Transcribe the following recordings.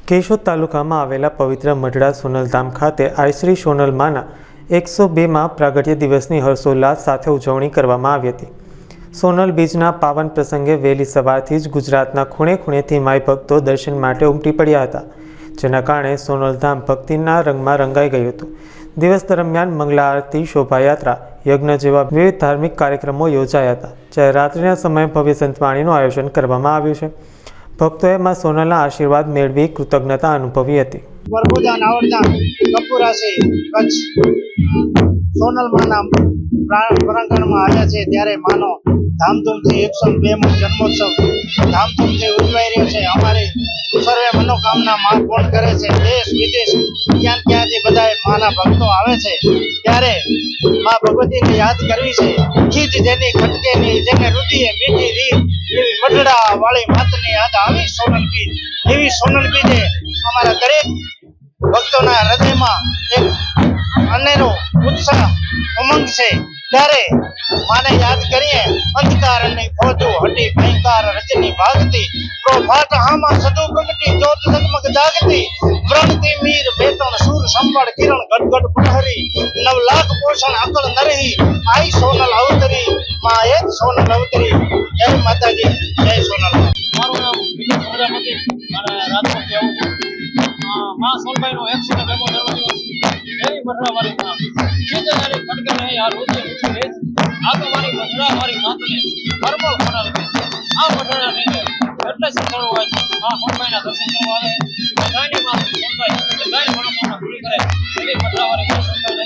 કેશોદ તાલુકામાં આવેલા પવિત્ર મઢડા સોનલધામ ખાતે આઈશ્રી સોનલમાના 102માં પ્રાગટ્ય દિવસની હર્ષોલ્લાસ સાથે ઉજવણી કરવામાં આવી હતી। સોનલ બીજના પાવન પ્રસંગે વહેલી સવારથી જ ગુજરાતના ખૂણે ખૂણેથી માઈ ભક્તો દર્શન માટે ઉમટી પડ્યા હતા, જેના કારણે સોનલધામ ભક્તિના રંગમાં રંગાઈ ગયું હતું। દિવસ દરમિયાન મંગલા આરતી, શોભાયાત્રા, યજ્ઞ જેવા વિવિધ ધાર્મિક કાર્યક્રમો યોજાયા હતા, જ્યારે રાત્રિના સમયે ભવ્ય સંતવાણીનું આયોજન કરવામાં આવ્યું છે। ભક્તોએ માં સોનલના આશીર્વાદ મેળવી કૃતજ્ઞતા અનુભવી હતી। સોનલ માના પ્રાંગણમાં આવ્યા છે ત્યારે માનો ધામધૂમથી 102મો જન્મોત્સવ ધામધૂમથી ઉજવાઈ રહ્યો છે। અમારી સર્વે મનોકામના માં પૂર્ણ કરે છે। દેશ વિદેશ ક્યાંથી બધા માના ભક્તો આવે છે ત્યારે માં ભગવતીને યાદ કરવી છે। ખીજ જેની ખટકેની જેને રુધિએ મીઠી રીત એવી મઢડા વાળી માતની યાદ આવી સોનલ બીજ। એવી સોનલ બીજે અમારા દરેક ભક્તોના હૃદયમાં એક અનેરો ઉત્સાહ ઉમંગ છે। ત્યારે માને યાદ કરીએ અંધકારની ફોજો હટી ભયંકર રજની ભાગતી પ્રોભાટ હામાં સદુ પ્રગટી જ્યોત જગમગ જાગતી વ્રણતી મીર બેતણ સૂર સંપળ કિરણ ગડગડ પુનહરી 9 લાખ પોષણ અકળ નરહી આઈ સોનલ અવતરી માં એક સોનલ અવતરી। જય માતાજી, જય સોનલ। મારું નામ વિજય પ્રજાપતિ અને રાજકોટ થી આવું છું। માં સોનભાઈનો 102મો જન્મદિવસ એવી મઢડાવાળી માં ચીજનારી ખડકે નહીં આ રોજે મીઠી રેત આ તો મારી મઢડાવાળી માતને પરમળ ખોડાલ આ મઢડા નીચે એટલે શ્રદ્ધાળુ હોય છે માં સોનભાઈના દર્શન કરવા આવે બધાની માં સોનભાઈ બધાની મનોકામના પૂરી કરે એવી મઢડાવાળી માં સોનભાઈને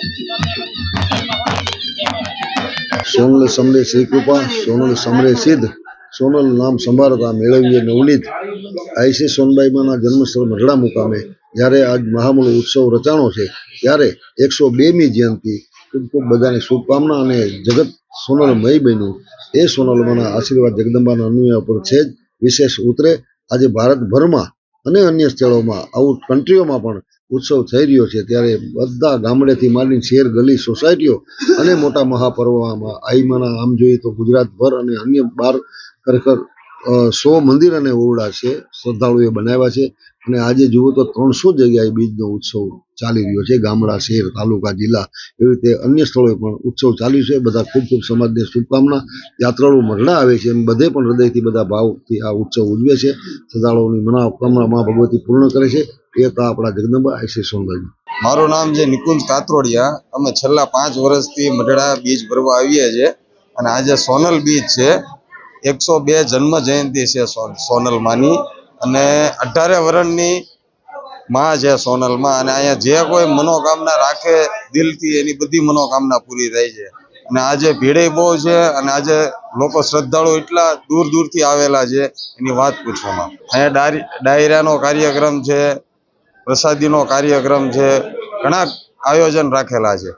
સોનલ સમરે શ્રી કૃપા, સોનલ સમરે સિદ્ધ, સોનલ નામ સંભાળતા મેળવીએ નવનીત। આઈસી સોનબાઈમાના જન્મસ્થળ મઢડા મુકામે જ્યારે આજ મહામૂળ ઉત્સવ રચાણો છે ત્યારે 102મી જયંતિ ખૂબ ખૂબ બધાની શુભકામના અને જગત સોનલમય બન્યું એ સોનલમાના આશીર્વાદ જગદંબાના અન્વય પર છે જ વિશેષ ઉતરે। આજે ભારતભરમાં અને અન્ય સ્થળોમાં આવું કન્ટ્રીઓમાં પણ ઉત્સવ થઈ રહ્યો છે ત્યારે બધા ગામડેથી માંડીને શહેર ગલી સોસાયટીઓ અને મોટા મહાપર્વમાં આઈમાના આમ જોઈએ તો ગુજરાતભર અને અન્ય બહાર ખરેખર 100 મંદિર અને ઓરડા છે શ્રદ્ધાળુએ બનાવ્યા છે અને આજે જુઓ તો 300 જગ્યાએ બીજનો ઉત્સવ ચાલી રહ્યો છે। ગામડા, શહેર, તાલુકા, જિલ્લા એવી રીતે અન્ય સ્થળોએ પણ ઉત્સવ ચાલ્યું છે। બધા ખૂબ ખૂબ સમાજને શુભકામના। યાત્રાળુ મઢડા આવે છે એમ બધે પણ હૃદયથી બધા ભાવથી આ ઉત્સવ ઉજવે છે। શ્રદ્ધાળુઓની મનોકામના માં ભગવતી પૂર્ણ કરે છે। એ તો આપણા જગદંબા આઈસી સોનલ। મારું નામ છે નિકુંજ કાતરોડિયા। અમે છેલ્લા 5 વર્ષથી મઢડા બીજ ભરવા આવીએ છીએ અને આજે સોનલ બીજ છે। 102 જન્મ જયંતિ છે સોનલ માની અને 18 વર્ષની માં છે સોનલ માં અને અહીંયા જે કોઈ મનોકામના રાખે દિલથી એની બધી મનોકામના પૂરી થાય છે। અને આજે ભીડે બહુ છે અને આજે લોકો શ્રદ્ધાળુ એટલા દૂર દૂરથી આવેલા છે એની વાત પૂછવામાં। અહીંયા ડાયરાનો કાર્યક્રમ છે, પ્રસાદીનો કાર્યક્રમ છે, ઘણા આયોજન રાખેલા છે।